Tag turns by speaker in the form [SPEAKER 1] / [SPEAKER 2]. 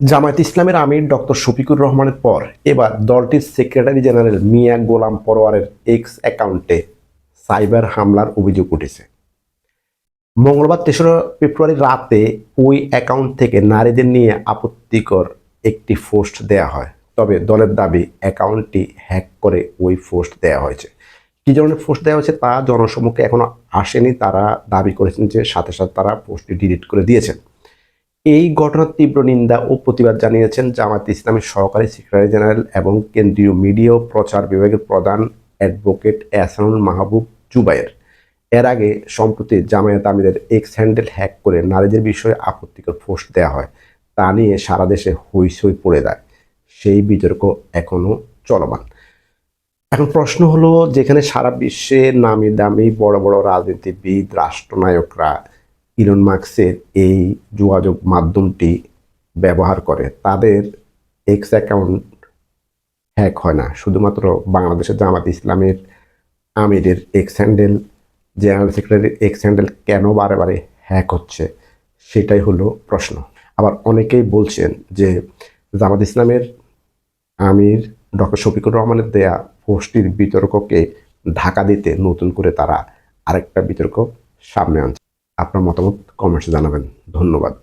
[SPEAKER 1] জামায়াতে ইসলামের আমির ডক্টর শফিকুর রহমানের পর এবার দলটির সেক্রেটারি জেনারেল মিয়া গোলাম পরোয়ারের এক্স অ্যাকাউন্টে সাইবার হামলার অভিযোগ উঠেছে। মঙ্গলবার ৩রা ফেব্রুয়ারি রাতে ওই অ্যাকাউন্ট থেকে নারীদের নিয়ে আপত্তিকর একটি পোস্ট দেয়া হয়। তবে দলের দাবি অ্যাকাউন্টটি হ্যাক করে ওই পোস্ট দেওয়া হয়েছে। কী ধরনের পোস্ট দেওয়া হয়েছে তা জনসম্মুখে এখনো আসেনি। তারা দাবি করেছেন যে সাথে সাথে তারা পোস্টটি ডিলিট করে দিয়েছেন। এই ঘটনার তীব্র নিন্দা ও প্রতিবাদ জানিয়েছেন জামায়াতে ইসলামের সহকারী সেক্রেটারি জেনারেল এবং কেন্দ্রীয় মিডিয়া ও প্রচার বিভাগের প্রধান অ্যাডভোকেট এহসানুল মাহবুব জুবায়ের। এর আগে সম্প্রতি জামায়াত আমিরের এক্স হ্যান্ডেল হ্যাক করে নারীদের বিষয়ে আপত্তিকর পোস্ট দেওয়া হয়। তা নিয়ে সারা দেশে হইচই পড়ে যায়। সেই বিতর্ক এখনও চলমান। এখন প্রশ্ন হলো, যেখানে সারা বিশ্বে নামি দামি বড় বড় রাজনীতিবিদ, রাষ্ট্রনায়করা ইলন মাস্কের এই যোগাযোগ মাধ্যমটি ব্যবহার করে, তাদের এক্স অ্যাকাউন্ট হ্যাক হয় না। শুধুমাত্র বাংলাদেশের জামাত ইসলামের আমিরের এক্স হ্যান্ডেল, জেনারেল সেক্রেটারির এক্স হ্যান্ডেল কেন বারে বারে হ্যাক হচ্ছে, সেটাই হলো প্রশ্ন। আবার অনেকেই বলছেন যে জামাত ইসলামের আমির ডক্টর শফিকুর রহমানের দেয়া পোস্টটির বিতর্ককে ঢাকা দিতে নতুন করে তারা আরেকটা বিতর্ক সামনে আনছে। আপনার মতামত কমেন্টসে জানাবেন। ধন্যবাদ।